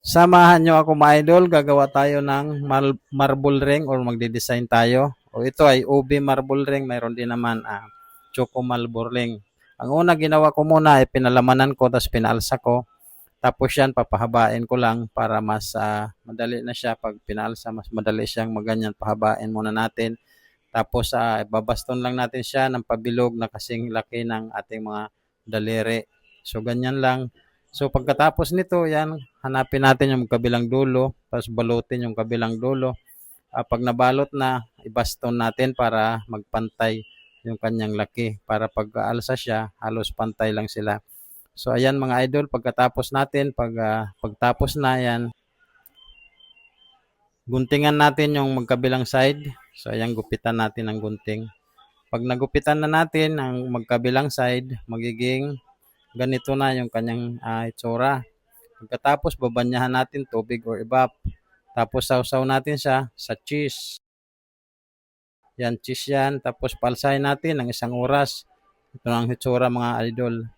Samahan nyo ako mga idol, gagawa tayo ng marble ring or magde-design tayo. O ito ay UV marble ring, mayroon din naman choco marble ring. Ang una ginawa ko muna ay pinalamanan ko, tapos pinaalsa ko. Tapos yan, papahabain ko lang para mas madali na siya. Pag pinaalsa, mas madali siyang maganyan. Pahabain muna natin. Tapos babaston lang natin siya ng pabilog na kasing laki ng ating mga daliri. So ganyan lang. So pagkatapos nito, yan, hanapin natin yung kabilang dulo, tapos balutin yung kabilang dulo. Pag nabalot na, ibaston natin para magpantay yung kanyang laki. Para pag aalsa siya, halos pantay lang sila. So ayan mga idol, pagkatapos natin, pagtapos na yan, guntingan natin yung magkabilang side. So ayan, gupitan natin ang gunting. Pag nagupitan na natin ang magkabilang side, magiging ganito na yung kanyang itsura. Pagkatapos, babanyahan natin tubig or ibap. Tapos, sausaw natin siya sa cheese. Yan, cheese yan. Tapos, palsahin natin ng 1 oras. Ito ang itsura mga idol.